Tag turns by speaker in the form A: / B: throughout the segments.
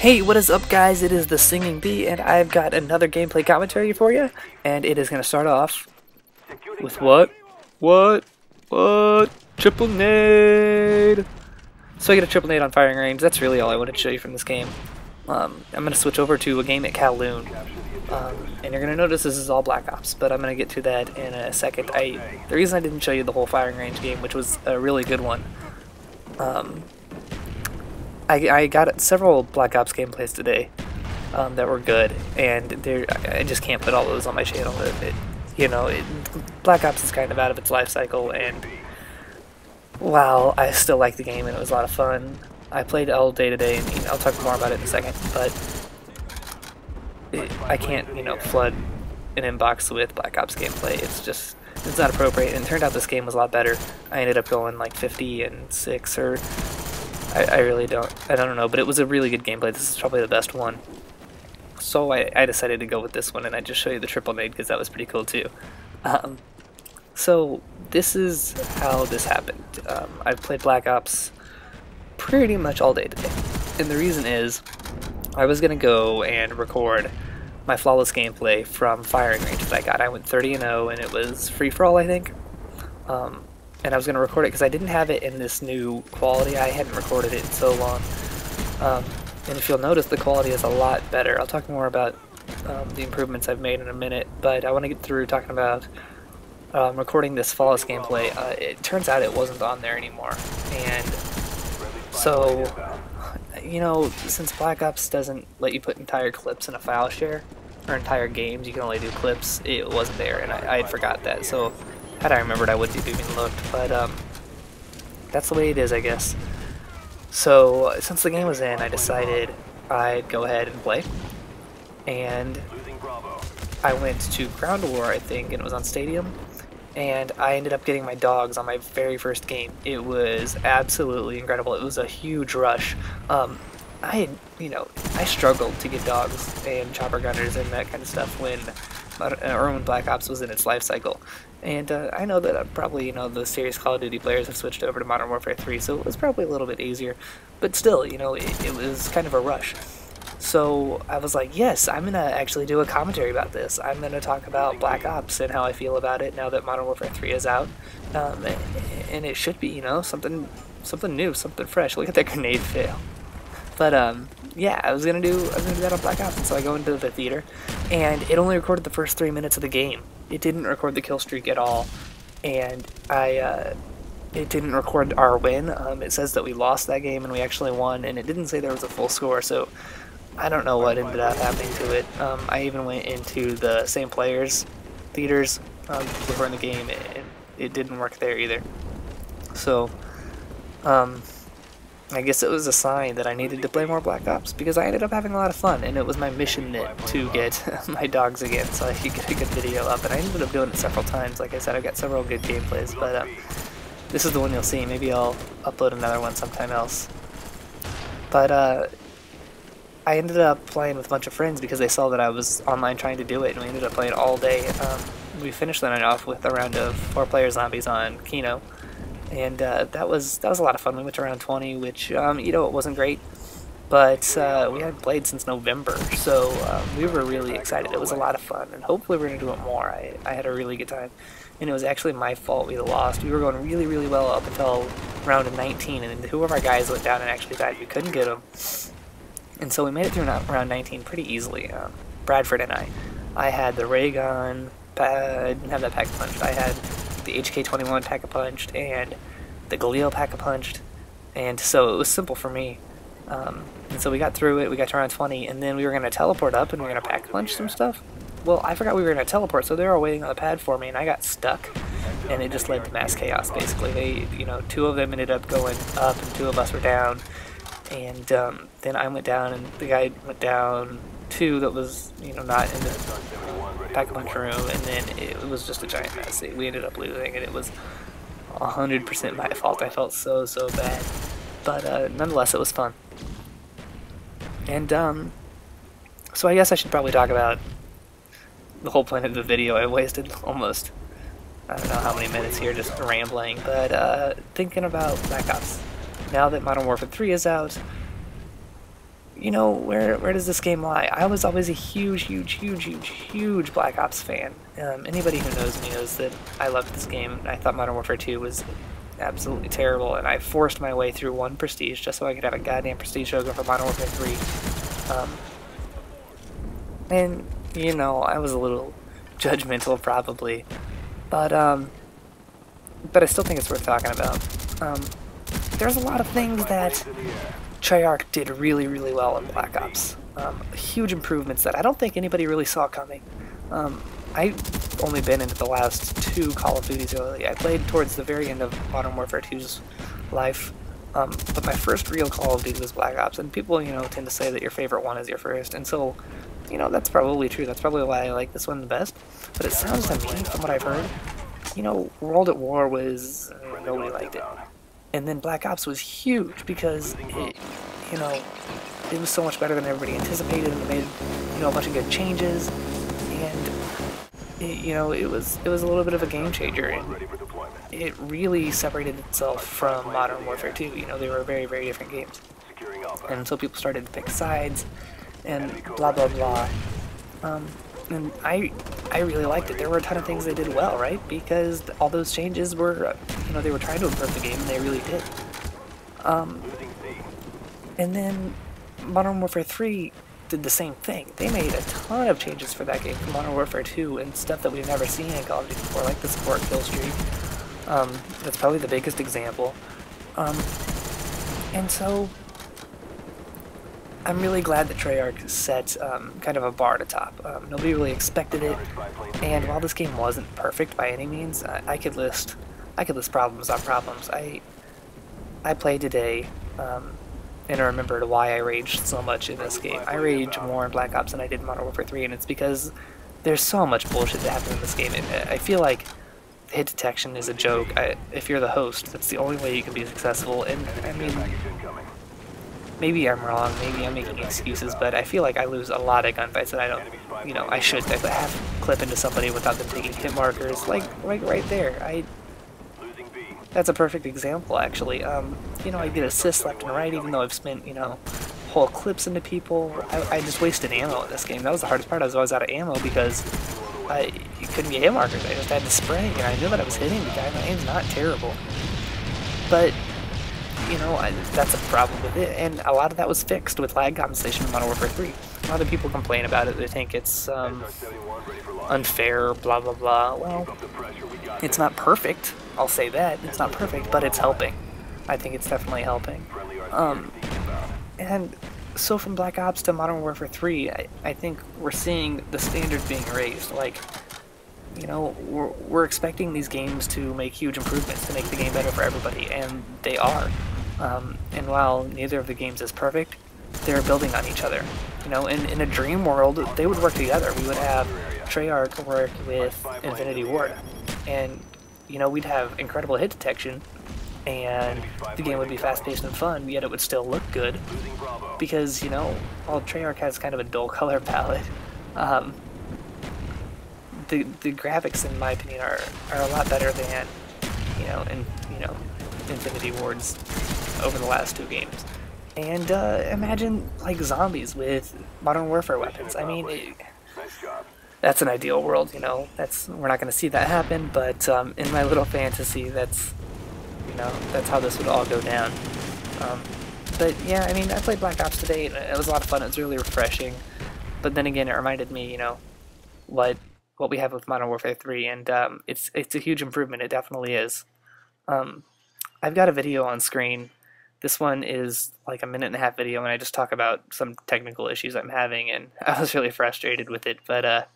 A: Hey, what is up guys? It is the Singing Bee and I've got another gameplay commentary for you, and it is going to start off with what? Triple nade! So I get a triple nade on firing range. That's really all I wanted to show you from this game. I'm going to switch over to a game at Kowloon. And you're going to notice this is all Black Ops, but I'm going to get to that in a second. The reason I didn't show you the whole firing range game, which was a really good one, I got several Black Ops gameplays today that were good, and I just can't put all those on my channel. Black Ops is kind of out of its life cycle, and while I still like the game and it was a lot of fun, I played all day today, and I'll talk more about it in a second, but I can't, flood an inbox with Black Ops gameplay. It's not appropriate, and it turned out this game was a lot better. I ended up going like 50 and 6, or I really don't know, but it was a really good gameplay. This is probably the best one. So I decided to go with this one, and I just show you the triple nade because that was pretty cool too. So this is how this happened. I've played Black Ops pretty much all day today, and the reason is I was gonna go and record my flawless gameplay from firing range that I got. I went 30-0, and it was free for all, I think. And I was going to record it because I didn't have it in this new quality. I hadn't recorded it in so long. And if you'll notice, the quality is a lot better. I'll talk more about the improvements I've made in a minute, but I want to get through talking about recording this flawless gameplay. It turns out it wasn't on there anymore. And so, since Black Ops doesn't let you put entire clips in a file share, or entire games, you can only do clips, it wasn't there, and I had forgot that. So had I remembered, I wouldn't have even looked, but that's the way it is, I guess. So since the game was in, I decided I'd go ahead and play, and I went to Ground War, I think, and it was on Stadium, and I ended up getting my dogs on my very first game. It was absolutely incredible. It was a huge rush. I struggled to get dogs and chopper gunners and that kind of stuff when Black Ops was in its life cycle. And I know that probably, the serious Call of Duty players have switched over to Modern Warfare 3, so it was probably a little bit easier. But still, it was kind of a rush. So I was like, yes, I'm going to actually do a commentary about this. I'm going to talk about Black Ops and how I feel about it now that Modern Warfare 3 is out. And it should be, something new, something fresh. Look at that grenade fail. But yeah, I was gonna do that on Black Ops, and so I go into the theater, and it only recorded the first 3 minutes of the game. It didn't record the kill streak at all, and it didn't record our win. It says that we lost that game and we actually won, and it didn't say there was a full score. So I don't know what ended up happening to it. I even went into the same players' theaters before in the game, and it didn't work there either. So I guess it was a sign that I needed to play more Black Ops, because I ended up having a lot of fun, and it was my mission to get my dogs again so I could get a good video up, and I ended up doing it several times. Like I said, I've got several good gameplays, but this is the one you'll see. Maybe I'll upload another one sometime else. But I ended up playing with a bunch of friends because they saw that I was online trying to do it, and we ended up playing all day. We finished the night off with a round of 4-player zombies on Kino. And that was a lot of fun. We went to round 20, which, it wasn't great, but we hadn't played since November, so we were really excited. It was a lot of fun, and hopefully we're going to do it more. I had a really good time, and it was actually my fault we lost. We were going really, really well up until round 19, and two of our guys went down and actually died. We couldn't get them, and so we made it through round 19 pretty easily. Bradford and I had the ray gun, I didn't have that pack-a-punch. I had the HK-21 pack-a-punched and the Galil pack-a-punched, and so it was simple for me. And so we got through it, we got to round 20, and then we were going to teleport up and we were going to pack-a-punch some stuff. Well, I forgot we were going to teleport, so they were waiting on the pad for me, and I got stuck, and it just led to mass chaos, basically. They, two of them ended up going up, and 2 of us were down, and then I went down, and the guy went down, 2 that was, not in the pack-a-punch room, and then it was just a giant mess. We ended up losing, and it was 100% my fault. I felt so bad, but nonetheless, it was fun. And so I guess I should probably talk about the whole point of the video. I wasted almost, I don't know how many minutes here just rambling, but thinking about Black Ops. Now that Modern Warfare 3 is out, you know, where does this game lie? I was always a huge Black Ops fan. Anybody who knows me knows that I loved this game. I thought Modern Warfare 2 was absolutely terrible, and I forced my way through 1 Prestige just so I could have a goddamn Prestige logo for Modern Warfare 3. And, you know, I was a little judgmental probably, but I still think it's worth talking about. There's a lot of things that Treyarch did really well in Black Ops. Huge improvements that I don't think anybody really saw coming. I've only been into the last 2 Call of Duties early. I played towards the very end of Modern Warfare 2's life, but my first real Call of Duty was Black Ops, and people, you know, tend to say that your favorite one is your first, and so, you know, that's probably true. That's probably why I like this one the best, but it sounds to me, from what I've heard, you know, World at War was, nobody liked it. And then Black Ops was huge because it, you know, it was so much better than everybody anticipated, and it made, you know, a bunch of good changes, and it, you know, it was a little bit of a game changer, and it really separated itself from Modern Warfare 2. You know, they were very different games, and so people started to pick sides, and blah blah blah. And I really liked it. There were a ton of things they did well, right? Because all those changes were, you know, they were trying to improve the game, and they really did. And then Modern Warfare 3 did the same thing. They made a ton of changes for that game from Modern Warfare 2 and stuff that we've never seen in Call of Duty before, like the support kill streak. That's probably the biggest example. And so I'm really glad that Treyarch set kind of a bar to top. Nobody really expected it, and while this game wasn't perfect by any means, I could list problems on problems. I played today, and I remembered why I raged so much in this game. I rage more in Black Ops than I did in Modern Warfare 3, and it's because there's so much bullshit that happens in this game. And I feel like hit detection is a joke. If you're the host, that's the only way you can be successful. And I mean, maybe I'm wrong, maybe I'm making excuses, but I feel like I lose a lot of gunfights that I don't, you know, I should. I have to clip into somebody without them taking hit markers, like right there. That's a perfect example, actually. You know, I get assists left and right, even though I've spent, you know, whole clips into people. I just wasted ammo in this game. That was the hardest part. I was always out of ammo because you couldn't get hit markers. I just had to spray, and I knew that I was hitting the guy. My aim's not terrible. But, you know, that's a problem with it, and a lot of that was fixed with lag compensation in Modern Warfare 3. A lot of people complain about it. They think it's unfair, blah blah blah. Well, it's not perfect, I'll say that. It's not perfect, but it's helping. I think it's definitely helping. And so from Black Ops to Modern Warfare 3, I think we're seeing the standard being raised. Like, you know, we're expecting these games to make huge improvements, to make the game better for everybody, and they are. And while neither of the games is perfect, they're building on each other. You know, in a dream world, they would work together. We would have Treyarch work with Infinity Ward, and, you know, we'd have incredible hit detection, and the game would be fast-paced and fun, yet it would still look good, because, you know, while Treyarch has kind of a dull color palette, the graphics, in my opinion, are a lot better than, you know, Infinity Ward's over the last 2 games. And imagine, like, zombies with Modern Warfare weapons. I mean, that's an ideal world, you know. We're not going to see that happen, but in my little fantasy, that's, you know, that's how this would all go down. But yeah, I mean, I played Black Ops today, and it was a lot of fun. It was really refreshing. But then again, it reminded me, you know, what we have with Modern Warfare 3, and it's a huge improvement. It definitely is. I've got a video on screen. This one is like a 1.5-minute video, and I just talk about some technical issues I'm having, and I was really frustrated with it, but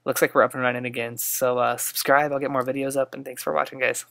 A: looks like we're up and running again. So subscribe, I'll get more videos up, and thanks for watching, guys.